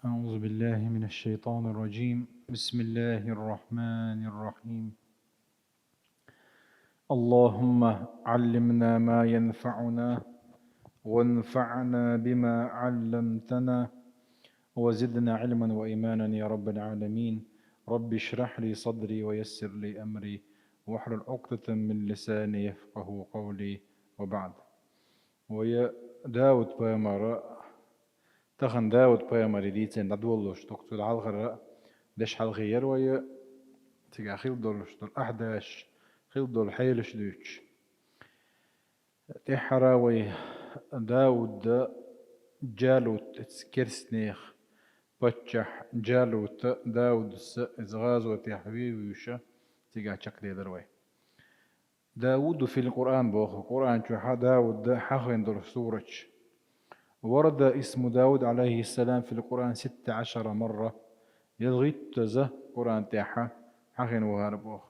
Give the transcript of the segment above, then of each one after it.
أعوذ بالله من الشيطان الرجيم. بسم الله الرحمن الرحيم. اللهم علمنا ما ينفعنا وانفعنا بما علمتنا وزدنا علما وإيمانا يا رب العالمين. رب اشرح لي صدري ويسر لي أمري واحلل عقدة من لساني يفقه قولي وبعد. ويا داود بامر تخن داود بامر ديتين دولوش دكتور عالغراء دش حالغير ويا تيجا خيل دولش دول أحداش خيل دول حيلش دوش تحراوي داود جالوت كرسنيخ بتشح جالوت داود إزغازو تحبيبي وشا تيجا شكلي دروي داود في القرآن بوخ القرآن شو داود حخين دول سورج ورد اسم داود عليه السلام في القرآن 16 مرة يلغيت ذا قرآن تاحة حخين وهاربوخ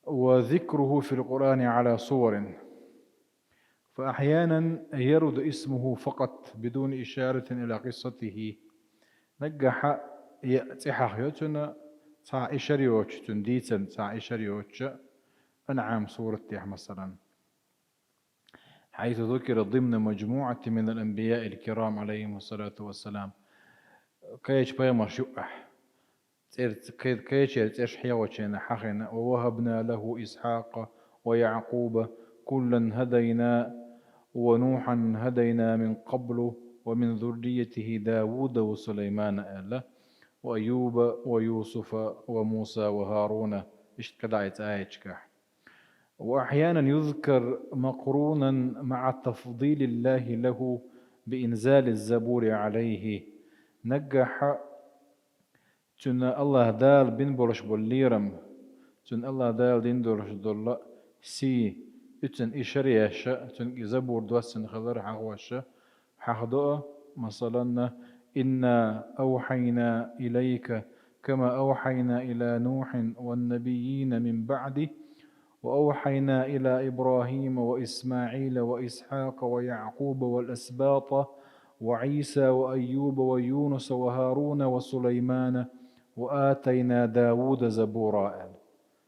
وذكره في القرآن على صور، فأحيانا يرد اسمه فقط بدون إشارة إلى قصته. نجح يأتيح يوتنا ساعة إشاريوش تنديتن ساعة إشاريوش أنعام سورة تيح مثلا، حيث ذكر ضمن مجموعة من الأنبياء الكرام عليهم الصلاة والسلام. كيش بيما شؤح كيش يرتش حيوتشنا حخنا ووهبنا له إسحاق ويعقوب كلا هدينا ونوحا هدينا من قبل ومن ذريته داود وسليمان آله وأيوب ويوسف وموسى وهارون اشتكدعت آيتشكح. وأحيانا يذكر مقرونا مع تفضيل الله له بإنزال الزبور عليه. نجح تن الله دال بن برش بوليرم تن الله دال دين درش دول سي اتن إشرياش تن زبور دوسن خضر حغوش حخدو مثلا إنا أوحينا إليك كما أوحينا إلى نوح والنبيين من بعده وأوحينا إلى إبراهيم وإسماعيل وإسحاق ويعقوب والأسباط وعيسى وأيوب ويونس وهارون وسليمان وآتينا داود زبورا.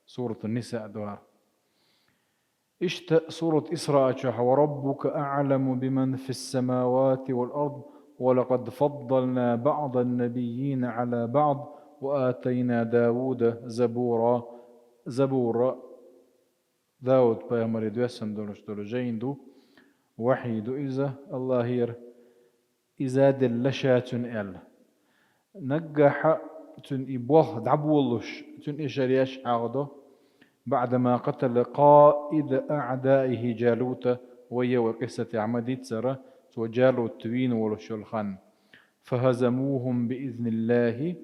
سورة النساء دوار سورة إسراء وربك أعلم بمن في السماوات والأرض ولقد فضلنا بعض النبيين على بعض وآتينا داود زبورا داود بيامر دوسن دولش جيندو وحيد إذا الله ير إذا دلشات ال نجح تن إبوه دعبولش تن إشرياش عغده بعدما قتل قائد أعدائه جالوت ويا وقصة عمدي تسرى وجالوت توين ولشلخان فهزموهم بإذن الله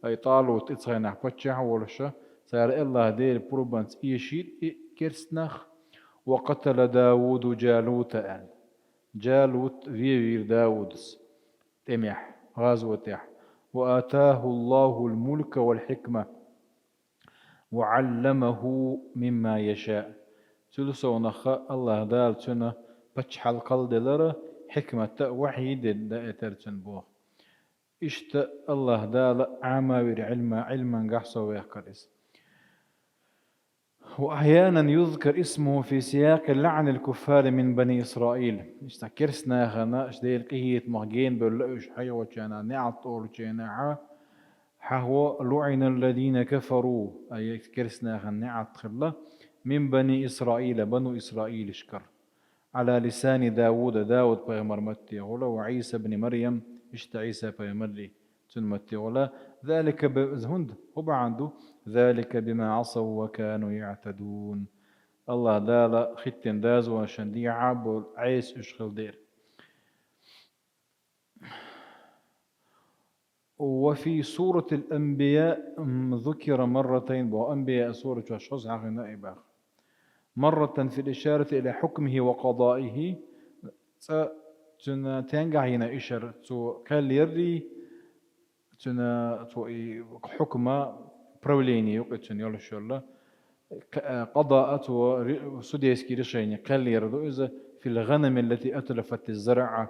أي طالوا تتصغينا حبتشع ولشا سير الله دير بروبانس إيشيد كرسنخ وقتل داود جالوت أن جالوت فير داودس تمح غازوتح وآتاه الله الملك والحكمة وعلمه مما يشاء. سلسو نخ الله دال تنا بتش حلقل دلرة حكمة وحيد دائتر بوه اشت الله دال عما علما قحصو ويحكرس. وأحيانا يذكر اسمه في سياق لعن الكفار من بني إسرائيل. اشتكرسنا خنا اشدير قهيت مهجين بلقش حيوة كان نعطول كان حهو لعن الذين كفروا أي كرسنا خنا نعط خلا من بني إسرائيل بنو إسرائيل اشكر على لسان داود بيغمر متي غلا وعيسى بن مريم عيسى بيغمر تنمتي غلا ذلك بزهند هو عنده ذلك بما عصوا وكانوا يعتدون. الله دالا ختن داز وشندي عاب عيس اشغل دير. وفي سورة الأنبياء ذكر مرتين وأنبياء سورة وشخص عقنا إباخ مرة في الإشارة إلى حكمه وقضائه تنجح هنا إشارة قال يري حكمة بروليني يقتن يولش الله قضاء سديسكي رشيني قال يردو إذا في الغنم التي أتلفت الزرع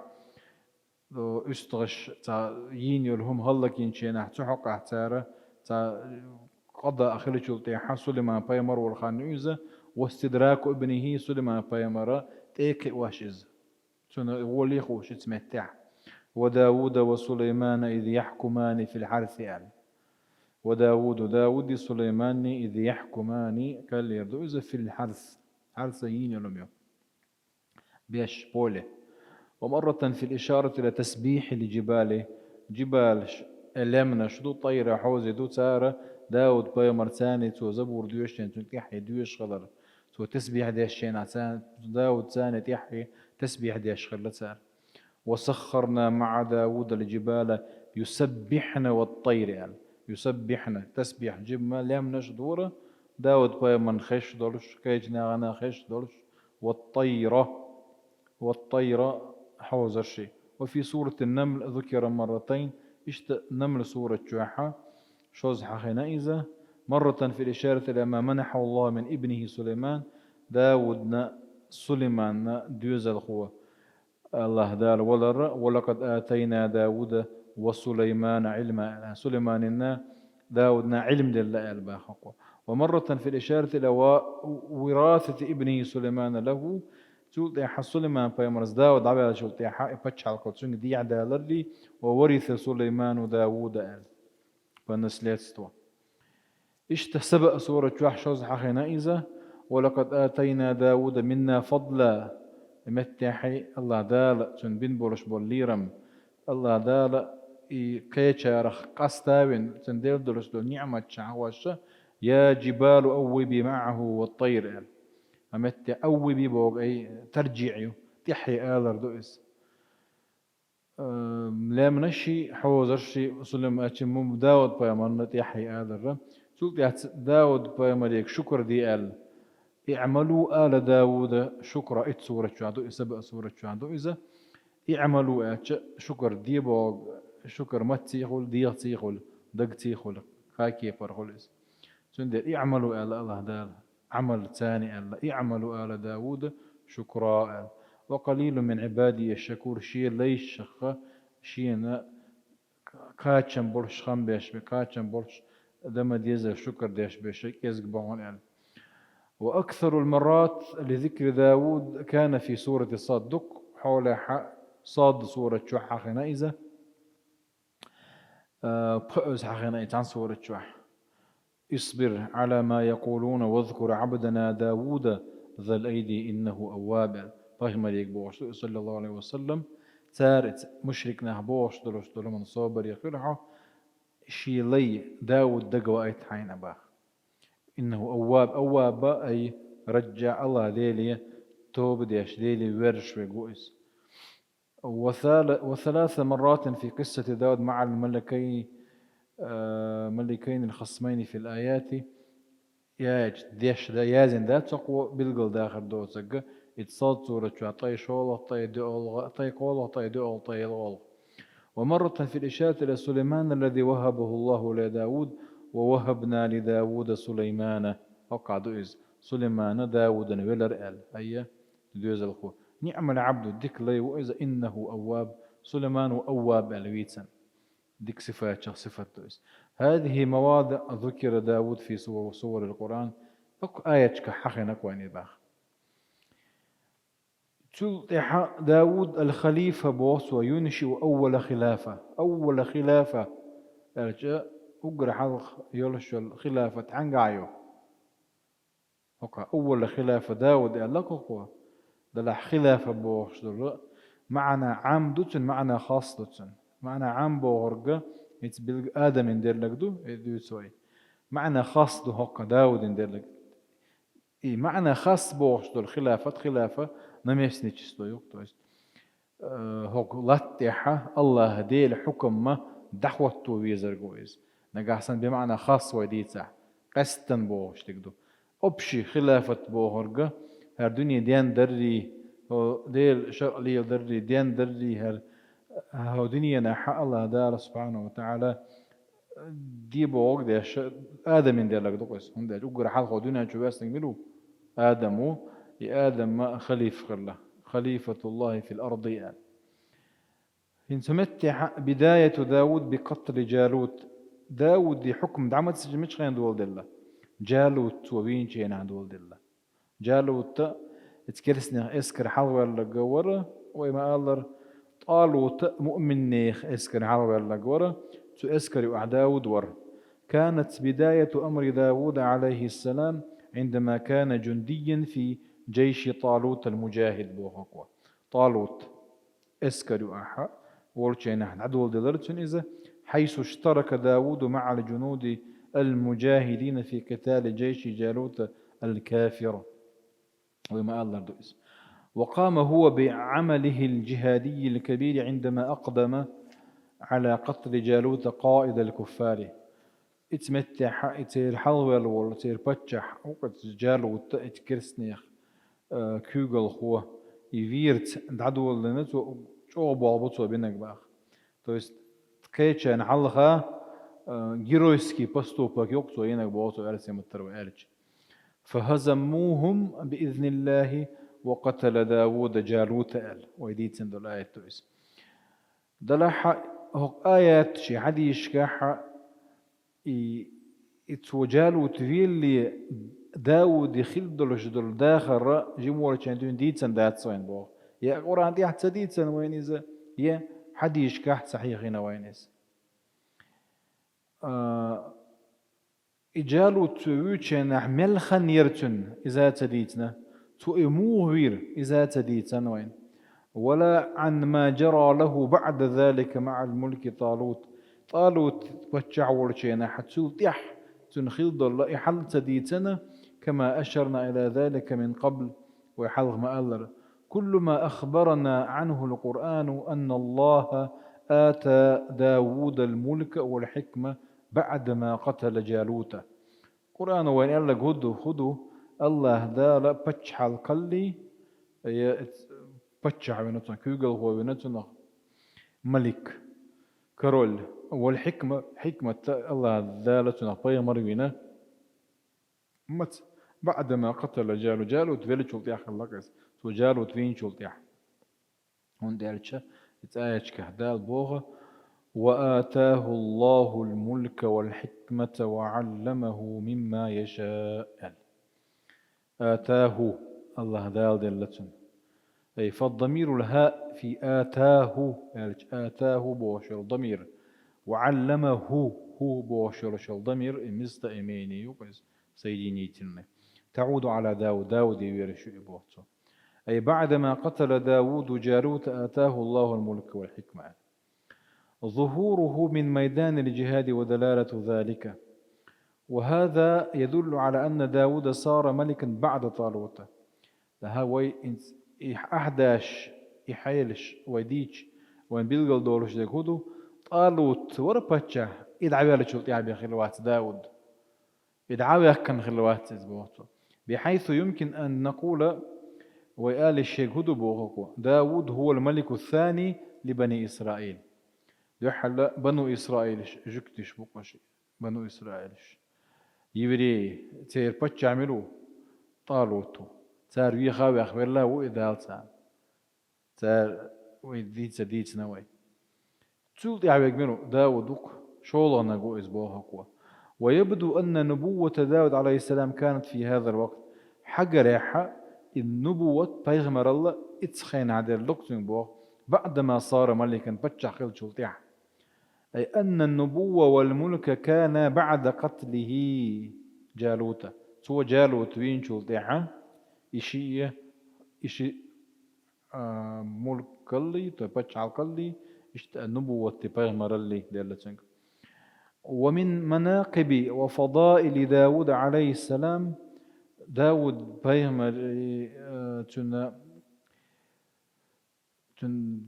لو استغش تا ين يلهم هلك ينشينا تحق احتاره تا قضى آخر شلطي سليمان بايمر والخانوزة واستدراك ابنه سليمان بايمر تيك واشز سنة ولي خوش تمتع وداود وسليمان إذ يحكمان في الحرث يعني داود سليمان إذ يحكمان قال يردو إذا في الحرث حرثين يلوم يوم بيش بوله ومرة في الإشارة إلى تسبيح الجبال جبال اليمنى شدو طيرة حوزي دو تارة داود بايمر ثاني تو زبور ديوشين تحي ديوش غلر تو تسبيح ديشين عسان داود ثاني تحي تسبيح ديش غلر وسخرنا مع داود الجبال يسبحنا والطير يعني يسبحنا تسبيح جبما اليمنى شدورة داود بايمر خش دولش كيجنا غنا خش دولش والطيرة حوز الشيء وفي سورة النمل ذكر مرتين نمل سورة جوحة شوز حينئذ مرة في الإشارة إلى ما منحه الله من ابنه سليمان داود سليمان ديوز الخوة الله دال ولقد آتينا داود وسليمان علما سليمان داودنا علم لله الباخق ومرة في الإشارة إلى وراثة ابنه سليمان له شلطي سليمان بايمرز داود عبا شلطي بتش على قدسون دي عدالرلي وورث سليمان داود آل فنسلت استوى سبق سورة وحشوز حينئذ ولقد آتينا داود منا فضلا متحي الله دال سن بن بولش بوليرم الله دال كيتشا رخ قستاوين سندير دلس دو نعمة شعوشة يا جبال أوبي معه والطير آل أمتى أوبي بوغ أي ترجعيو تحي آلر دوئس لا منشي حوزرشي سلم أتشمم داود بايمان تحي آلر سلطي داود بايمريك شكر دي آل اعملوا آل داود شكر إت سورة شعدو سبع سورة شعدو إذا اعملوا شكر دي بوغ شكر متيخل دي تيخل دق تيخل خاكي فرخلس سندر اعملوا آل الله دال عمل ثاني ألا اعملوا آل داود شكراء وقليل من عبادي الشكور شيء ليش شخ شيء كاتشن برش خم بيش كاتشن برش دم ديز شكر ديش بيش يزق بعون وأكثر المرات لذكر داود كان في سورة صاد دك حول صاد سورة شح حينئذ بأس حينئذ عن سورة شح اصبر على ما يقولون واذكر عبدنا داود ذا الأيدي إنه أواب فهم ليك بوش صلى الله عليه وسلم تارت مشركنا بوش دلوش من صابر يقرحه شي لي داود دقوا أيت حين أباه إنه أواب أي رجع الله ليلي توب ديش ليلي ورش وقوئس وثلاث مرات في قصة داود مع ملكين الخصمين في الآيات ياج ديش يازن دا تقوى بالقل داخل دوتك اتصاد سورة طي شولة طي دول طي قولة طي دول طي الغول ومرة في الإشارة إلى سليمان الذي وهبه الله لداود ووهبنا لداود سليمان وقع دوئز سليمان داود ولر آل هيا دوئز الخوة نعم العبد الدك لي وإذا إنه أواب سليمان أواب الويتسن ديك صفات دوئز هذه مواضع ذكر داود في سور القرآن أك آية كحخنك واني باخ تلتح داود الخليفة بوص وينشئ أول خلافة أرجاء أقرأ حلق يلش الخلافة عنقايو أول خلافة داود ألقوا دلح خلافة بوص معنى عام دوتن معنى خاص دوتن معنى عام بوغرقة يتبلغ آدم اندير لك دو يسوي معنى خاص دو هقا داود اندير لك معنى خاص بوغش دو خلافة نميسني تشتو يقتوش هوك لاتحة الله ديل حكم ما دعوته ويزر قويز نقاحسن بمعنى خاص وديتسع قستن بوغش تقدو أبشي خلافة بوغرقة هر دنيا ديان دري ديل شرع لي دري ديان دري هر دنيا نحا الله دار سبحانه وتعالى دي بوغ ديش آدم اندير لك دوقس هم ديش أقرأ حلقة دنيا جواس نقبلو آدم ما خليفة الله في الأرض يعني إن سمت بداية داود بقتل جالوت. داود دي حكم دعمت سجمتش خين دول دلة جالوت وبين شين عند دول دلة جالوت تكرسني اسكر حلوة لجورة وما قال طالوت مؤمن نيخ اسكر حلوة لجورة تو اسكر داود ور. كانت بداية أمر داود عليه السلام عندما كان جنديا في جيش طالوت المجاهد بوخقوة. طالوت اسكر أحا ولشين عدول دلرتون إذا حيث اشترك داود مع الجنود المجاهدين في قتال جيش جالوت الكافر وما الله دوئس. وقام هو بعمله الجهادي الكبير عندما أقدم على قتل جالوت قائد الكفار. اتمتع اتير حلوة والتير بتشح وقت جالوت اتكرسنيخ كوغل هو يفيرت عدول لنتو شو بالبطو بينك باخ. То есть tkečen halha геройский поступок يقصو ينك بوتو أرسم التروالج. فهزموهم بإذن الله وقتل داود جالوت آل ويديت سندو الآية تويس. دلح هو آيات شي حديش كاحا اتوجالوت فيلي داود يخلدلش دل داخل جمهور شاندون ديتسن داتسوين بو يا قرآن دي حتى ديتسن وين إذا يا حديش كاحت صحيح هنا وينس. إجالو تويتشن أحمل خنيرتن إذا تديتنا تؤموهير إذا تديتن وين. ولا عن ما جرى له بعد ذلك مع الملك طالوت. طالوت وتشع ورشينا حتسول تيح تنخيض الله يحل تديتنا كما أشرنا إلى ذلك من قبل ويحلغ ما ألر. كل ما أخبرنا عنه القرآن أن الله آتى داود الملك والحكمة بعدما قتل جالوت. قرآن وين قال لك خدو الله دار بتشح القلي بتشح بنتنا كيوغل هو بنتنا ملك كرول والحكمة حكمة الله دالتنا بيمر بنا مت بعدما قتل جالوت فيلج شلطيح خلقس تو جالوت فين شلطيح هون دالتشا تآيش كهدال بوغة. وآتاه الله الملك والحكمة وعلمه مما يشاء. آتاه الله دال دلتن أي فالضمير الهاء في آتاه آتاه بوشر ضمير وعلمه هو بوشر شل ضمير مستأميني يقص سيديني تنه تعود على داود يورش إبوته. أي بعدما قتل داود جالوت آتاه الله الملك والحكمة. ظهوره من ميدان الجهاد ودلالة ذلك. وهذا يدل على أن داود صار ملكا بعد طالوت. لهاوي أحداش إحيلش ويديش وين بيلقل دولش دكودو طالوت وربتشه إدعى بالشوط يعني خلوات داود إدعى كان خلوات إزبوته. بحيث يمكن أن نقول وقال الشيخ هدو بوغوكو داود هو الملك الثاني لبني إسرائيل. يحل بنو إسرائيل جكتش بقشي بنو إسرائيل يبري تير بتش عملو طالوتو تار ويخاوي أخبر الله وإذا تار ويديت نوي تسول يعبق منه داودوك شولنا جو إسبوها قوة. ويبدو أن نبوة داود عليه السلام كانت في هذا الوقت حجريحة النبوة بيغمر الله اتخين عدل لقتن بوه بعدما صار ملكا بتش خيل شلطيح. أي أن النبوة والملك كان بعد قتله جالوت. سوى جالوت وين شلطيحة إشي ملك قلي تبتش على قلي النبوة تبغمر اللي دلتنك. ومن مناقب وفضائل داود عليه السلام داود بيغمر تن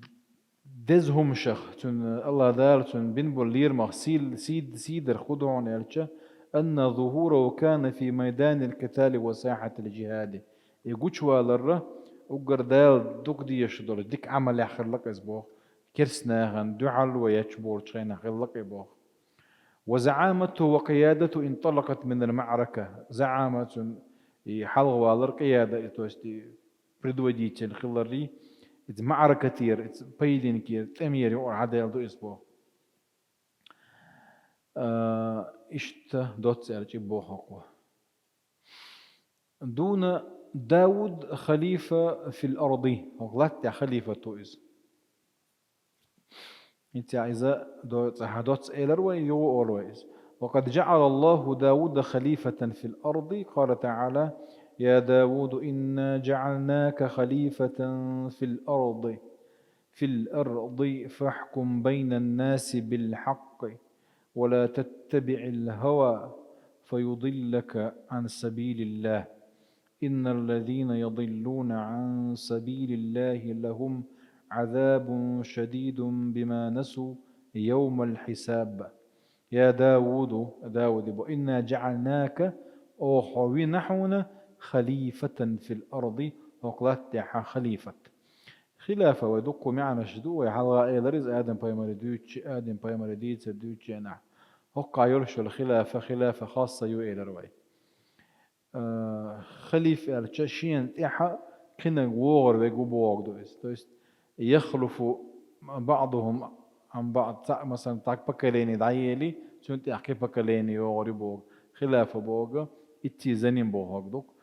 دزهم شخ تن الله دار تن بن بولير مغسيل سيدر خدعون يلشة أن ظهوره كان في ميدان القتال وساحة الجهاد. يقولوا للره وقر دال دوك دي يشدر ديك عمل يخلق أسبوع كرسنا غن دعال ويجبور تشينا خلق يبوه. وزعامته وقيادته انطلقت من المعركة. زعامة حلوة للقيادة توستي بريدوديتين خلري إذ معركة كتير إذ بيدين كير تأمير يقول عدل دو إسبوع إشت دوت سألت إبوه حقوه دون داود خليفة في الأرض وغلط خليفة توئز انت إذا دوت إيلر ويو أولويز وقد جعل الله داود خليفة في الأرض قال تعالى يا داود إنا جعلناك خليفة في الأرض فاحكم بين الناس بالحق ولا تتبع الهوى فيضلك عن سبيل الله إن الذين يضلون عن سبيل الله لهم عذاب شديد بما نسوا يوم الحساب يا داود وإنا جعلناك أوحوي نحونا خليفة في الأرض وقلت خليفة خلافة ودق معنا شدو ويحلغا إيلرز آدم بايمر ديتس دوتش أنا هقا يرشو الخلافة خاصة يو إيلروي خليفة التشين إحا كنا وور ويقو دويس يخلف بعضهم عن بعض مثلا تاك بكاليني دعيلي سنت أحكي بكاليني يوري بوغ خلافة بوغ إتي زنين بوغ دوك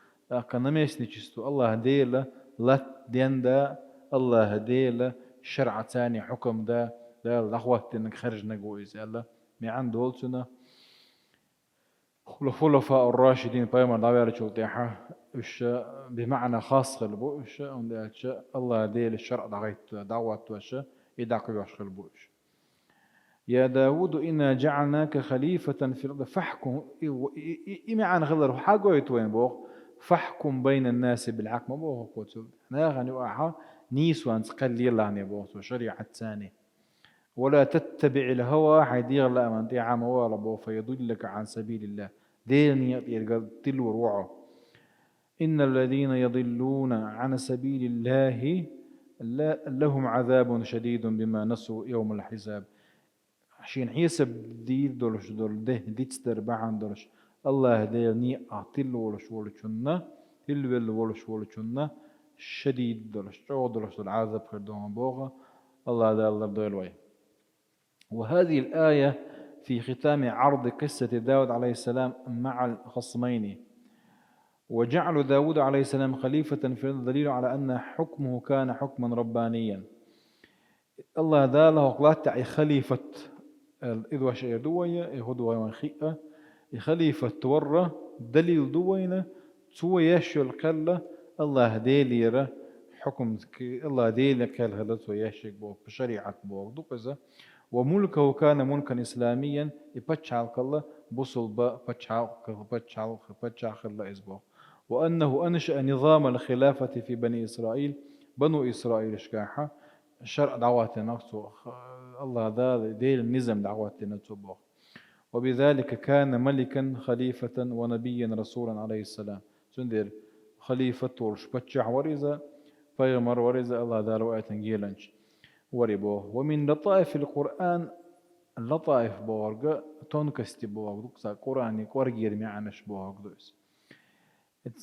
كنا ميسني جستو الله ديلا لا ديندا الله هديلا شرع تاني حكم دا الأخوة إنك خرج نقويز الله مي عند هولتنا خلفاء الراشدين بايما دعوة شلتيحة وش بمعنى خاص خلبو وش الله هديل الشرع دعيت دعوة وش يدعك وش خلبو يا داود إنا جعلناك خليفة في الأرض فاحكم معنى غلر حاجة يتوين بوغ فاحكم بين الناس بالحق بوغ قوتو ناغني وأحا نيسوان تقلي الله نبوغ شريعة ثانية ولا تتبع الهوى حيدير لا من دي عام ولا فيضلك عن سبيل الله دين يقل تلو روعه إن الذين يضلون عن سبيل الله لهم عذاب شديد بما نسوا يوم الحساب عشان حسب دولش ده ديتستر بعن دولش الله ديني أعطيل ولش ولشنا تلو ولش ولشنا شديد دولش دولش العذاب خدهم بوغا الله دول وهذه الآية في ختام عرض قصة داود عليه السلام مع الخصمين وجعل داود عليه السلام خليفة في الدليل على أن حكمه كان حكما ربانيا الله داله قلت خليفة إذ شيء دوية يهدوا وخيئة خليفة تورى دليل دوينة سوى يشو القلة الله ديليرة حكم الله ديليرة كالهدت ويشيك بوك بشريعة بوك دوكذا وملكه كان ملكا إسلاميا يبتشعل كالله بصل بتشعل خلا إزبوه وأنه أنشأ نظام الخلافة في بني إسرائيل بنو إسرائيل شكاحة شرع دعوات نفسه الله ذا ديل النظام دعوات نفسه وبذلك كان ملكا خليفة ونبيا رسولا عليه السلام سندير خليفة ورشبتشع ورزا فيغمر ورزا الله ذا رؤية جيلنش وربوه ومن لطائف القرآن اللطائف بورغ تونكستي بورغ قرآني قرغير معناش بورغ دوس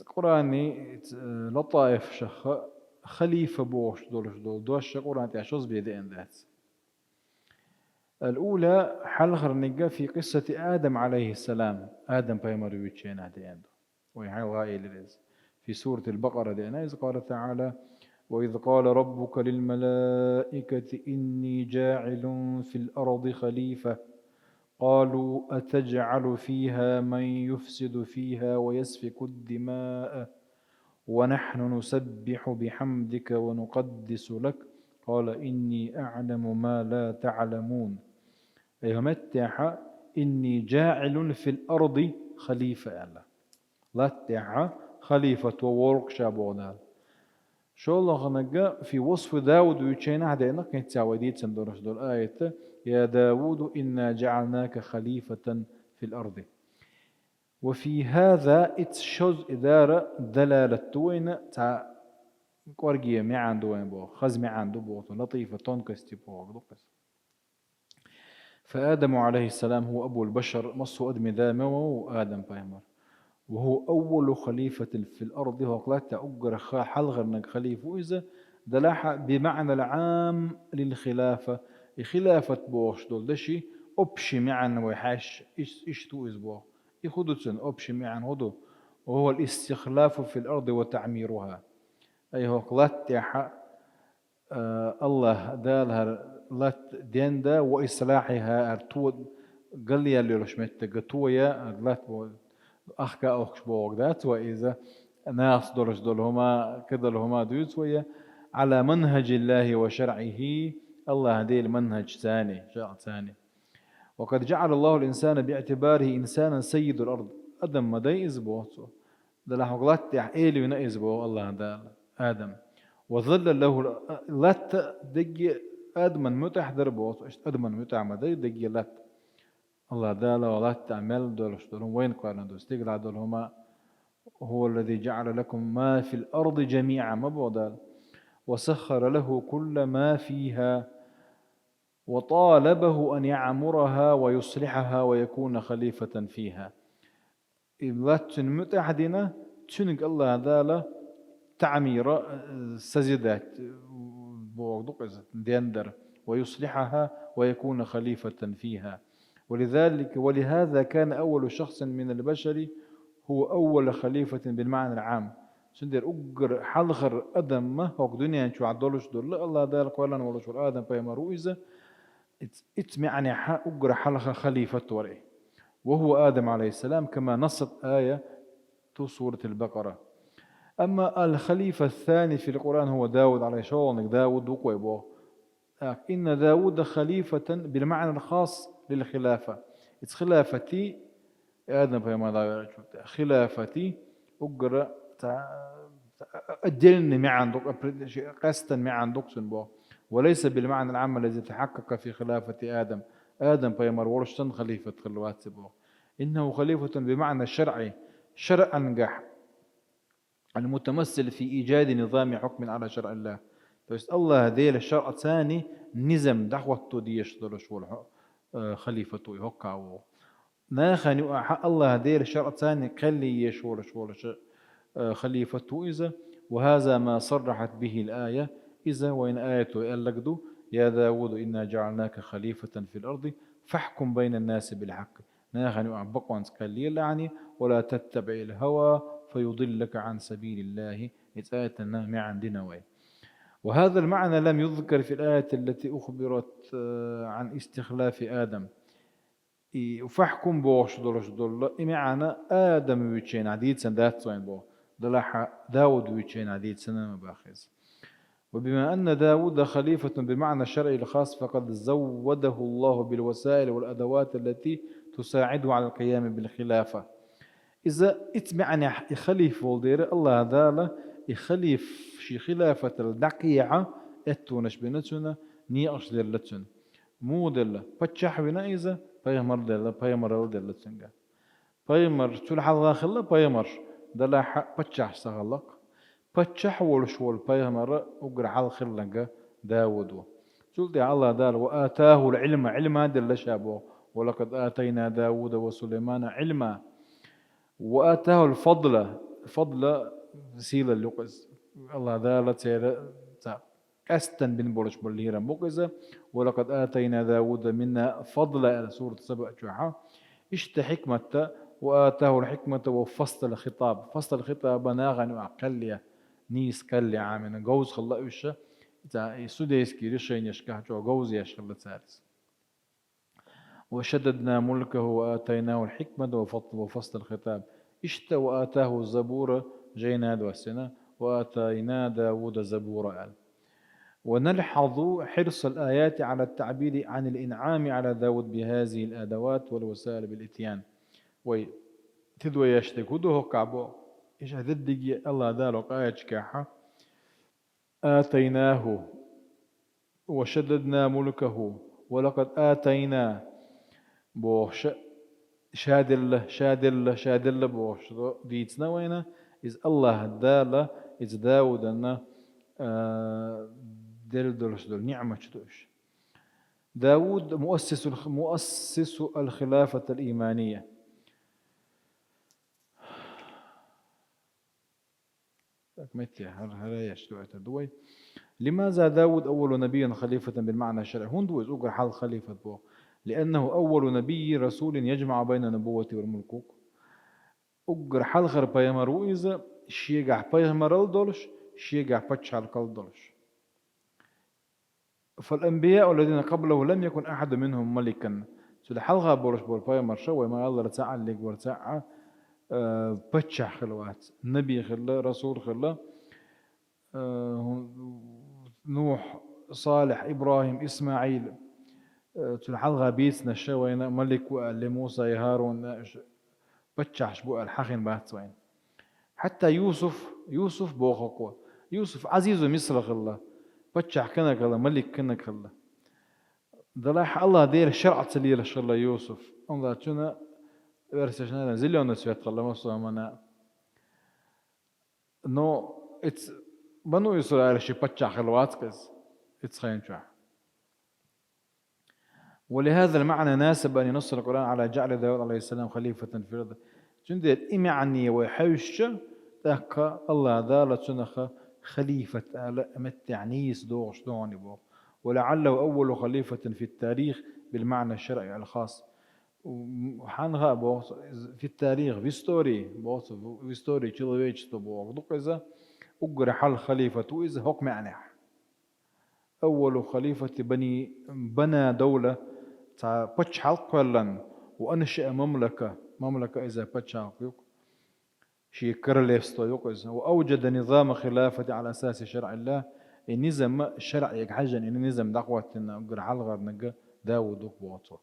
قرآني لطائف شخ خليفة بوش دولش قرآن تعشوز بيدين ذات الأولى حلخر نجا في قصة آدم عليه السلام آدم بايمر ويتشين هدين ويحيل غائل في سورة البقرة دينا إذ قال تعالى وإذ قال ربك للملائكة إني جاعل في الأرض خليفة قالوا أتجعل فيها من يفسد فيها ويسفك الدماء ونحن نسبح بحمدك ونقدس لك قال إني أعلم ما لا تعلمون أي متى إني جاعل في الأرض خليفة الله لا تتحى خليفة وورك شابونا شو الله نجا في وصف داود ويتشينا هذا كنت تعوديت سندرس دول آية يا داود إنا جعلناك خليفة في الأرض وفي هذا اتشوز إدارة دلالة وين تاع قرقية ما عنده وين بو خز ما عنده بو لطيفة تونكستي بو فآدم عليه السلام هو أبو البشر مصه أدمي ذا وآدم بايمر وهو أول خليفة في الأرض وقلت أجر حلغر نك خليفة وإذا دلاحة بمعنى العام للخلافة. خلافة بوش دول دشي أبشي معا ويحاش إيش تو إسبوع يخدوتن أبشي معا هدو، وهو الاستخلاف في الأرض وتعميرها. أي هو قلت يا الله دالها لات ديندا وإصلاحها أرتود قال لي اللي رشمت قطوية لات أخكا أخش بوغدات وإذا ناس دولش دولهما كذا لهما دوسوية على منهج الله وشرعه. الله هدي المنهج ثاني شرع ثاني. وقد جعل الله الإنسان باعتباره إنسانا سيد الأرض. أدم ما داي إزبو ده حقلات إيلي ونأزبو الله دال آدم وظل له لات دقي أدمن متح دربو أدمن متع ما دقي لات الله دال ولات تعمل دولش دولهم وين قارن دول استقلع دولهما. هو الذي جعل لكم ما في الأرض جميعا ما بودال وسخر له كل ما فيها وطالبه أن يعمرها ويصلحها ويكون خليفة فيها. إذا متحدنا تنق الله ذالا تعمير سجدات ديندر ويصلحها ويكون خليفة فيها. ولهذا كان أول شخص من البشر هو أول خليفة بالمعنى العام. سندر أجر حلخر أدم ما هو دنيا شو عدلوش دول الله دال قولا ولا شو آدم بيمرو إذا معني أجر حلخ خليفة وري وهو آدم عليه السلام كما نصت آية في سورة البقرة. أما الخليفة الثاني في القرآن هو داود عليه السلام. داود وقويبه إن داود خليفة بالمعنى الخاص للخلافة. خلافتي آدم فيما خلافتي أجر أدلني مع عندك قسطا مع عندك سنبو وليس بالمعنى العام الذي تحقق في خلافة آدم. آدم فيمر ورشتن خليفة خلوات سبو إنه خليفة بمعنى الشرعي شرعا نجح المتمثل في إيجاد نظام حكم على شرع الله. بس الله ذيل الشرع الثاني نظام دعوة ديش دلش خليفة يهكا ناخن الله ذيل الشرع الثاني قلي يشورش خليفة إذا. وهذا ما صرحت به الآية إذا وإن آية يلقدو يا داود إنا جعلناك خليفة في الأرض فاحكم بين الناس بالحق. ناخن أعبقوا قليل يعني ولا تتبع الهوى فيضلك عن سبيل الله. آية النامع عندنا وين. وهذا المعنى لم يذكر في الآية التي أخبرت عن استخلاف آدم. وفحكم بوش دولش دول معنى آدم ويتشين عديد سندات وين بو دلح داود ويتشين عديد سنة مباخذ. وبما أن داود خليفة بمعنى الشرعي الخاص فقد زوده الله بالوسائل والأدوات التي تساعده على القيام بالخلافة. إذا اتمعني يخليف ولدير الله ذاله يخليف شي خلافة الدقيعة اتونش بنتنا ني أشدر لتن مو دلة بتشح بنا إذا بيمر دلة بيمر دلة تنجا بيمر شو الحال خلا بيمر دلة بتشح سغلق بتشح ولشول بيمر أقر حال خلنجا داود شلت الله دال وآتاه العلم علما دل شابه ولقد آتينا داود وسليمان علما وآتاه الفضل سيلة اللقز الله ذالت قستن بن بولش بالليرة مقزة. ولقد آتينا داود منا فضلا سورة 7 جوحة اشت حكمة وآتاه الحكمة وفصل الخطاب. فصل الخطاب ناغن وعقلية نيس كلي عامنا جوز خلا وشة سوديس كي رشين يشكح جو جوز يشغل ثالث. وشددنا ملكه وآتيناه الحكمة وفصل الخطاب اشت وآتاه الزبور جينا دوسنا وآتينا داود زبورا. ونلحظ حرص الآيات على التعبير عن الإنعام على داود بهذه الأدوات والوسائل بالإتيان. تدوي يشتك ودوه كعبو إيش هذدقي الله دارك آية كاحة آتيناه وشددنا ملكه ولقد آتينا بوش شادل بوش ديتنا وينا إذ الله دالة إذ داود أن دلدلش دل نعمة شدوش. داود مؤسس الخلافة الإيمانية. متى هلا يشتوى تدوي لماذا داود أول نبي خليفة بالمعنى الشرعي؟ هندو أقر حال خليفة بو، لأنه أول نبي رسول يجمع بين النبوة والملكوك. أقر حال خر بيامر وإذا شيقع بيامر الدولش شيقع بتش على الدولش. فالأنبياء الذين قبله لم يكن أحد منهم ملكا. سيدا حلغة بورش بور بايامر شوي ما يلا رتاع اللي ورتاع بتش خلوات نبي خلا رسول خلا نوح صالح إبراهيم إسماعيل تلحظها بيتنا شوينا ملك لموسى هارون بتشعش بو الحخن باتوين. حتى يوسف بوخقوة يوسف عزيز مصر خلا بتشع كنا خلا ملك كنا خلا دلاح الله دير شرع تليل شلا يوسف الله تنا ورسشنا زليون سويت خلا مصر منا نو اتس بنو إسرائيل شي بتشع خلوات كز اتس خين شع. ولهذا المعنى ناسب أن ينص القرآن على جعل داود عليه السلام خليفة في الأرض. جندي إمعني وحوش ذاك الله دالة سنخ خليفة متعنيس دوغش دوني بو، ولعله أول خليفة في التاريخ بالمعنى الشرعي الخاص. وحنها بو في التاريخ في ستوري بو في ستوري تشيلويتش بو دوك إذا أقر حل خليفة وإذا هوك معنح أول خليفة بنى دولة بتش حلق ولن وأنشأ مملكة إذا بتش حلق شي كرليستو يقز وأوجد نظام خلافة على أساس شرع الله. النظام الشرع يحجن إن نظام دعوة نقر حلقة نقر داود وقبوته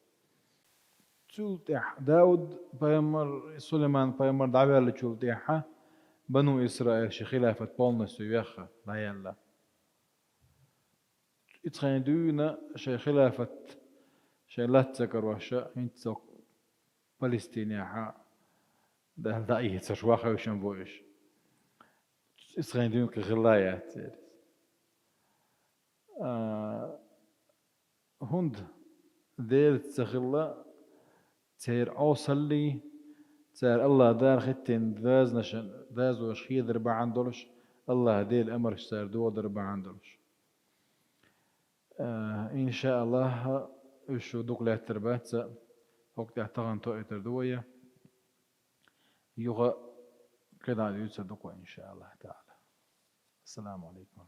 تشولتح داود بيمر سليمان بيمر دعوة اللي تشولتحها بنو إسرائيل شي خلافة بولنس ويخا لا يلا اتخيندونا شي خلافة شي لا تذكر وشا انتو فلسطينيا ده دايه تشواخه وشن بوش اسخيندون كغلايات هند دير تخلا تير اوصلي تير الله دار ختن ذاز نشن ذاز وشخي دربا عندلش الله دير الامر اشتار دو دربا عندلش ان شاء الله وشو دوك لا تربات وقت اعتقن تو اتردويه يغا كده على يوسف إن شاء الله تعالى. السلام عليكم.